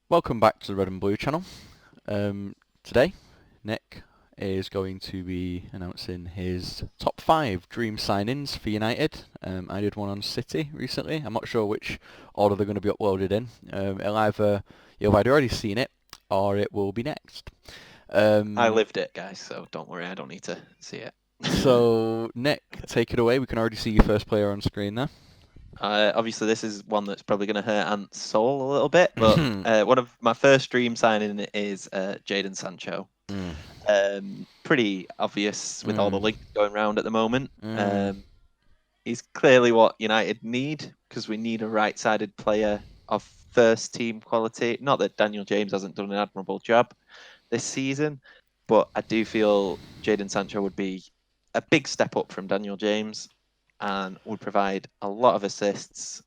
Welcome back to the Red and Blue channel. Today, Nick is going to be announcing his top 5 dream signings for United. I did one on City recently. I'm not sure which order they're going to be uploaded in. You'll either already seen it or it will be next. I lived it, guys, so don't worry, I don't need to see it. So, Nick, take it away. We can already see your first player on screen there. Obviously, this is one that's probably going to hurt Ant's soul a little bit, but one of my first dream signing is Jadon Sancho. Pretty obvious with all the links going around at the moment. He's clearly what United need, because we need a right-sided player of first team quality. Not that Daniel James hasn't done an admirable job this season, but I do feel Jadon Sancho would be a big step up from Daniel James and would provide a lot of assists,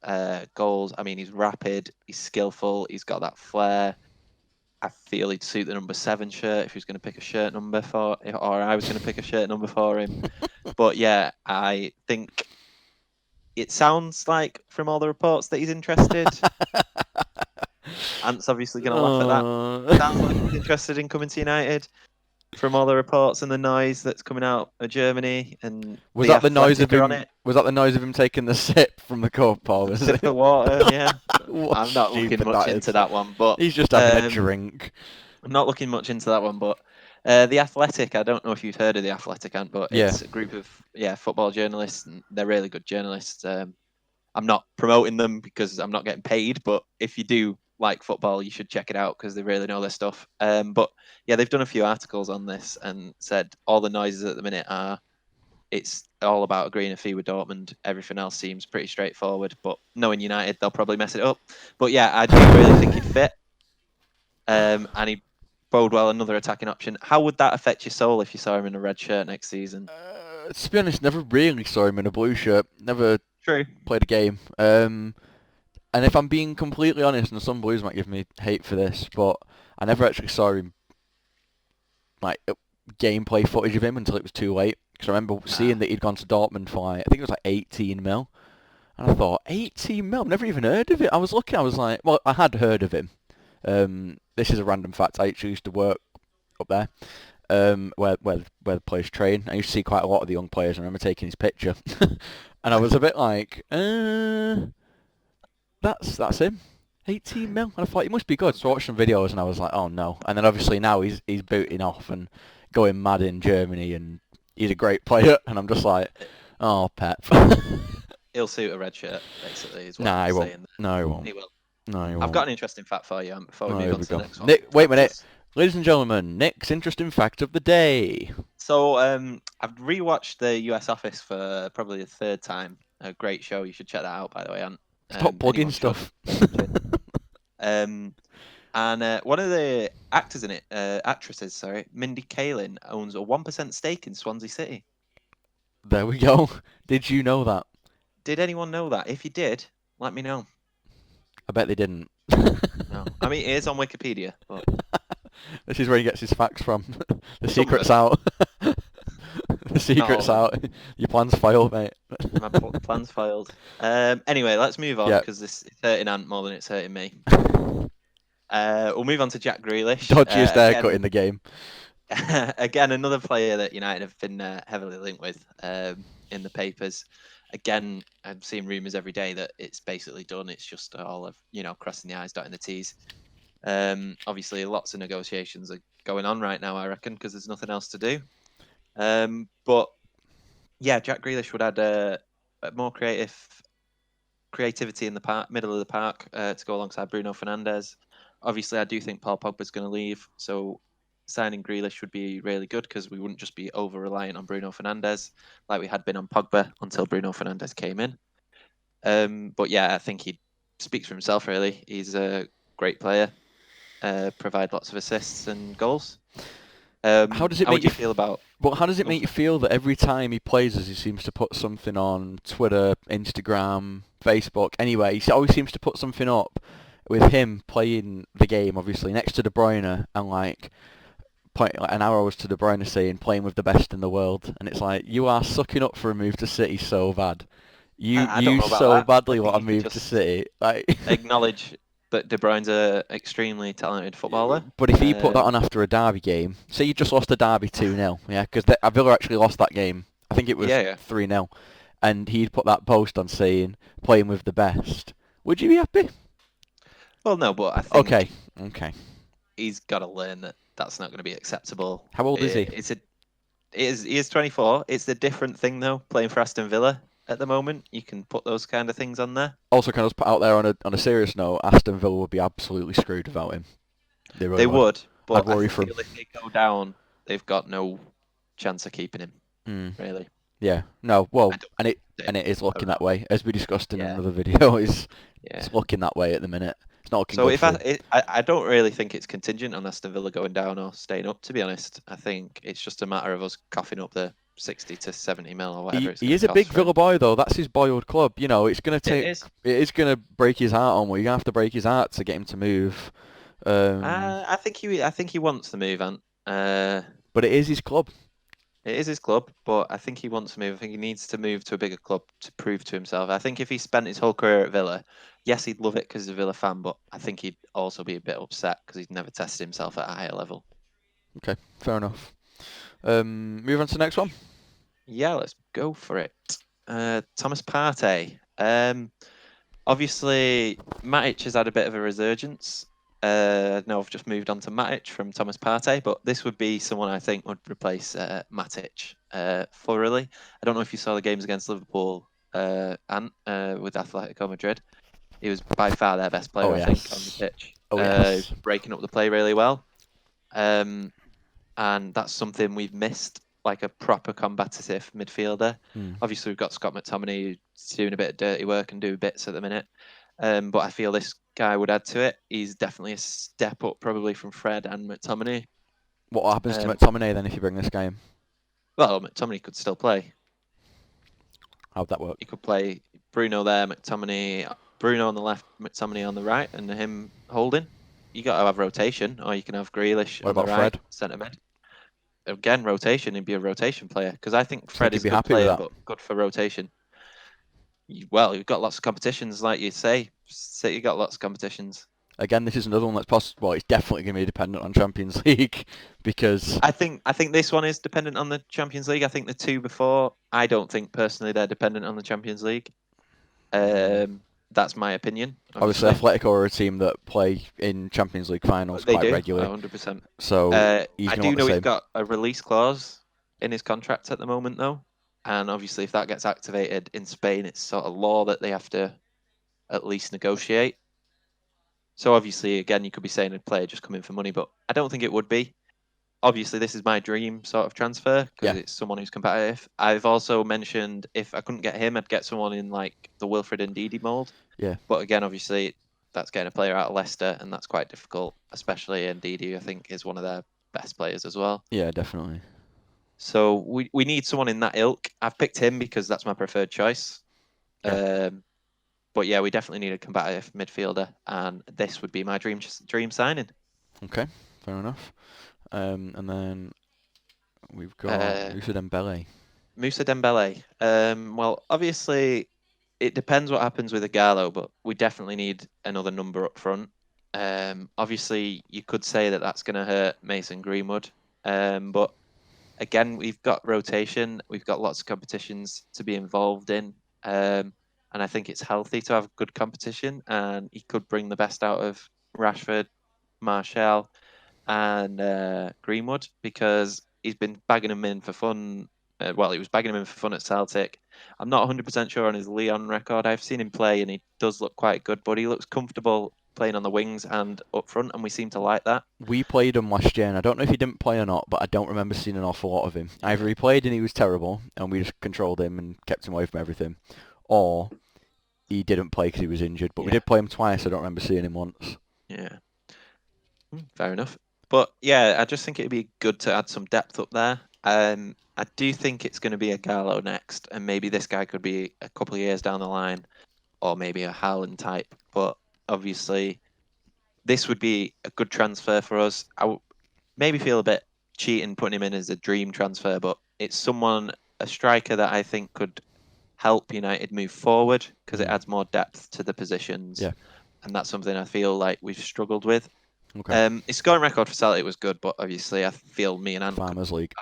goals. I mean, he's rapid, he's skillful, he's got that flair. I feel he'd suit the number 7 shirt if he was going to pick a shirt number for, or I was going to pick a shirt number for him. But yeah, I think it sounds like from all the reports that he's interested. Ant's obviously going to laugh at that. Sounds like he's interested in coming to United. From all the reports and the noise that's coming out of Germany, and was that the noise of him? on it. Was that the noise of him taking the sip from the cup, or was Sip it of water? Yeah, What I'm not looking much into that one, but he's just having a drink. I'm not looking much into that one, but the Athletic. I don't know if you've heard of the Athletic, Ant, but Yeah. it's a group of football journalists, and they're really good journalists. I'm not promoting them because I'm not getting paid, but if you do like football, you should check it out because they really know their stuff. But yeah, they've done a few articles on this and said all the noises at the minute are it's all about agreeing a fee with Dortmund. Everything else seems pretty straightforward, but knowing United, they'll probably mess it up. But yeah, I do really think he'd fit. And he bode well another attacking option. How would that affect your soul if you saw him in a red shirt next season? To be honest, never really saw him in a blue shirt. Never True. played a game. And if I'm being completely honest, and some Blues might give me hate for this, but I never actually saw him, like, gameplay footage of him until it was too late. Because I remember seeing that he'd gone to Dortmund for, like, I think it was like 18 mil. And I thought, 18 mil? I've never even heard of it. I was looking, I was like, well, I had heard of him. This is a random fact. I actually used to work up there, where the players train. I used to see quite a lot of the young players. I remember taking his picture. And I was a bit like, that's him. 18 mil. And I thought he must be good. So I watched some videos and I was like, oh no. And then obviously now he's booting off and going mad in Germany and he's a great player. And I'm just like, oh, Pep. He'll suit a red shirt, basically, is what Nah, I'm he won't. saying. No, he won't. He will. No, he won't. I've got an interesting fact for you before we Oh, move here on we to the go. next one. Nick, wait a minute. Ladies and gentlemen, Nick's interesting fact of the day. So I've rewatched the US Office for probably the third time. A great show. You should check that out, by the way. Stop plugging stuff. And one of the actors in it, actresses, sorry, Mindy Kaling, owns a 1% stake in Swansea City. There we go. Did you know that? Did anyone know that? If you did, let me know. I bet they didn't. No, I mean, it is on Wikipedia, but this is where he gets his facts from. The secret's out. The secret's out. Your plan's failed, mate. My plan's failed. Anyway, let's move on because this is hurting Ant more than it's hurting me. We'll move on to Jack Grealish. Dodgiest haircut in the game. Again, another player that United have been heavily linked with in the papers. Again, I'm seeing rumours every day that it's basically done. It's just all of, crossing the I's, dotting the T's. Obviously, lots of negotiations are going on right now, I reckon, because there's nothing else to do. But yeah, Jack Grealish would add a more creativity in the middle of the park to go alongside Bruno Fernandes. Obviously, I do think Paul Pogba's going to leave, so signing Grealish would be really good because we wouldn't just be over-reliant on Bruno Fernandes like we had been on Pogba until Bruno Fernandes came in. But yeah, I think he speaks for himself, really. He's a great player, provide lots of assists and goals. How does it make you feel about... Well, how does it make you feel that every time he plays us, he seems to put something on Twitter, Instagram, Facebook, anyway, he always seems to put something up with him playing the game, obviously, next to De Bruyne, and like an arrows to De Bruyne saying playing with the best in the world, and it's like you are sucking up for a move to City so bad. You so badly want to move to City. Like acknowledge but De Bruyne's a extremely talented footballer. But if he put that on after a Derby game, say you just lost a Derby 2-0, yeah, because Villa actually lost that game. I think it was Yeah, 3-0, and he'd put that post on saying playing with the best. Would you be happy? Well, no, but I think Okay. he's got to learn that that's not going to be acceptable. How old is he? He is 24. It's a different thing though, playing for Aston Villa at the moment. You can put those kind of things on there. Also, can I just put out there on a serious note, Aston Villa would be absolutely screwed without him. They really would, but I'd worry I for him. feel if they go down, they've got no chance of keeping him. Really. Yeah. No. Well, and it is looking that way, as we discussed in another video. It's looking that way at the minute. It's not looking good for him. I don't really think it's contingent on Aston Villa going down or staying up. To be honest, I think it's just a matter of us coughing up the 60 to 70 mil or whatever. He is a big Villa boy though. That's his boyhood club. You know, it's gonna take. It is gonna break his heart on. Well, you're gonna have to break his heart to get him to move. I think he wants to move, Ant. But it is his club. It is his club, but I think he wants to move. I think he needs to move to a bigger club to prove to himself. I think if he spent his whole career at Villa, yes, he'd love it because he's a Villa fan, but I think he'd also be a bit upset because he'd never tested himself at a higher level. Okay, fair enough. Move on to the next one. Yeah, let's go for it. Thomas Partey. Obviously, Matic has had a bit of a resurgence. No, I've just moved on to Matic from Thomas Partey, but this would be someone I think would replace Matic thoroughly. I don't know if you saw the games against Liverpool with Atletico Madrid. He was by far their best player, I think, on the pitch. Breaking up the play really well. And that's something we've missed, like a proper combative midfielder. Obviously, we've got Scott McTominay who's doing a bit of dirty work and doing bits at the minute. But I feel this guy would add to it. He's definitely a step up, probably from Fred and McTominay. What happens to McTominay then if you bring this guy in? Well, McTominay could still play. How'd that work? He could play Bruno there, McTominay, Bruno on the left, McTominay on the right, and him holding. You got to have rotation, or you can have Grealish on the right, centre mid. Again, rotation. He'd be a rotation player because I think Fred is a good player, but good for rotation. Well, you've got lots of competitions, like you say. You got lots of competitions. Again, this is another one that's possible. Well, it's definitely going to be dependent on Champions League because I think this one is dependent on the Champions League. I think the two before, I don't think personally they're dependent on the Champions League. That's my opinion. Obviously, Atletico are a team that play in Champions League finals quite regularly. 100%. So I do know he's got a release clause in his contract at the moment, though. And obviously, if that gets activated in Spain, it's sort of law that they have to at least negotiate. So obviously, again, you could be saying a player just come in for money, but I don't think it would be. Obviously, this is my dream sort of transfer because it's someone who's competitive. I've also mentioned if I couldn't get him, I'd get someone in like the Wilfred Ndidi mould. Yeah. But again, obviously, that's getting a player out of Leicester, and that's quite difficult, especially Ndidi, I think, is one of their best players as well. Yeah, definitely. So we need someone in that ilk. I've picked him because that's my preferred choice. Yeah. But yeah, we definitely need a combative midfielder, and this would be my dream signing. Okay, fair enough. And then we've got Moussa Dembele. Moussa Dembele. Well, obviously, it depends what happens with Ighalo, but we definitely need another number up front. Obviously, you could say that that's going to hurt Mason Greenwood, but again, we've got rotation. We've got lots of competitions to be involved in. And I think it's healthy to have good competition. And he could bring the best out of Rashford, Martial, and Greenwood because he's been bagging him in for fun. He was bagging him in for fun at Celtic. I'm not 100% sure on his Lyon record. I've seen him play and he does look quite good, but he looks comfortable playing on the wings and up front, and we seem to like that. We played him last year, and I don't know if he didn't play or not, but I don't remember seeing an awful lot of him. Either he played and he was terrible, and we just controlled him and kept him away from everything, or he didn't play because he was injured. But we did play him twice. I don't remember seeing him once. Yeah, fair enough. But yeah, I just think it'd be good to add some depth up there. I do think it's going to be a Ighalo next, and maybe this guy could be a couple of years down the line, or maybe a Haaland type. But obviously, this would be a good transfer for us. I would maybe feel a bit cheating putting him in as a dream transfer, but it's a striker that I think could help United move forward because it adds more depth to the positions. Yeah. and that's something I feel like we've struggled with. Okay. His scoring record for Celtic was good, but obviously I feel me and Ant Farmers League.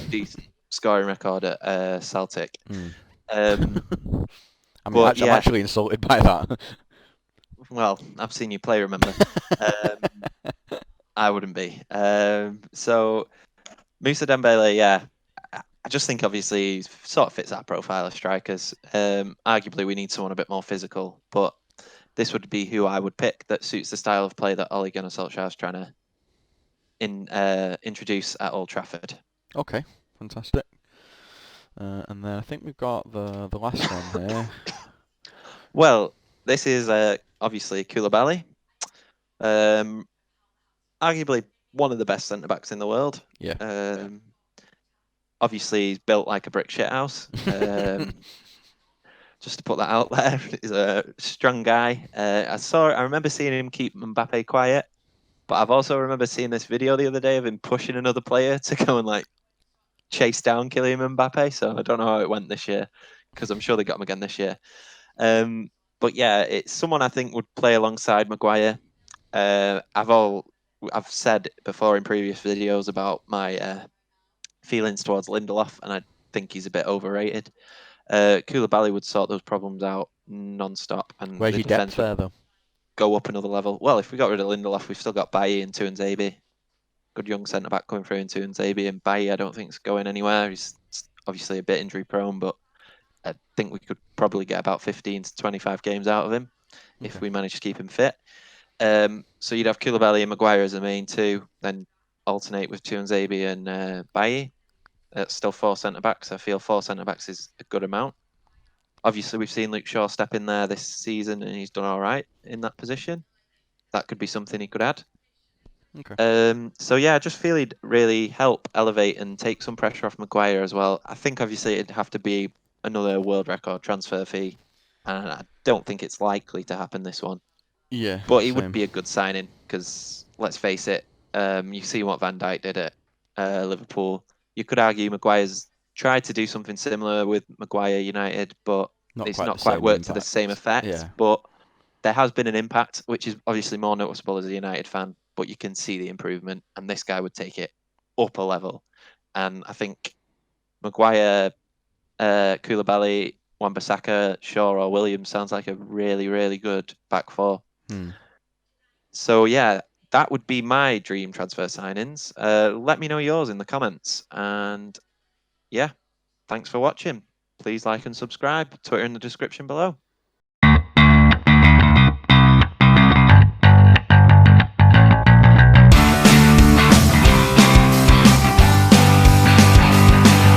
decent scoring record at Celtic. Mm. Um, I mean, but I'm yeah, actually insulted by that. well, I've seen you play, remember? I wouldn't be. So Moussa Dembele, yeah, I just think obviously he sort of fits that profile of strikers. Arguably, we need someone a bit more physical, but this would be who I would pick that suits the style of play that Ole Gunnar Solskjaer is trying to introduce at Old Trafford. Okay, fantastic. And then I think we've got the last one here. Well, this is obviously Koulibaly. Arguably one of the best centre backs in the world. Yeah. Obviously, he's built like a brick shithouse. Just to put that out there, he's a strong guy. I remember seeing him keep Mbappe quiet, but I've also remember seeing this video the other day of him pushing another player to go and like chase down Kylian Mbappe. So I don't know how it went this year, because I'm sure they got him again this year. But yeah, it's someone I think would play alongside Maguire. I've said before in previous videos about my feelings towards Lindelof, and I think he's a bit overrated. Koulibaly would sort those problems out non-stop, and Where's the your depth defense would there, though? go up another level. Well, if we got rid of Lindelof, we've still got Bailly and Tuanzebe. Good young centre back coming through in Tuanzebe, and Bailly I don't think is going anywhere. He's obviously a bit injury prone, but I think we could probably get about 15 to 25 games out of him if we manage to keep him fit. So you'd have Koulibaly and Maguire as the main two, then alternate with Tuanzebe and Bailly. That's still 4 centre backs. I feel 4 centre backs is a good amount. Obviously, we've seen Luke Shaw step in there this season, and he's done all right in that position. That could be something he could add. Okay. So yeah, I just feel he'd really help elevate and take some pressure off Maguire as well. I think obviously it'd have to be another world record transfer fee, and I don't think it's likely to happen this one. Yeah. But he would Same. be a good signing because let's face it, you see what Van Dijk did at Liverpool. You could argue Maguire's tried to do something similar with Maguire United, but it's not quite worked to the same effect. Yeah. But there has been an impact, which is obviously more noticeable as a United fan, but you can see the improvement, and this guy would take it up a level. And I think Maguire, Koulibaly, Wan-Bissaka, Shaw or Williams sounds like a really, really good back four. So yeah, that would be my dream transfer signings. Let me know yours in the comments. And yeah, thanks for watching. Please like and subscribe. Twitter in the description below.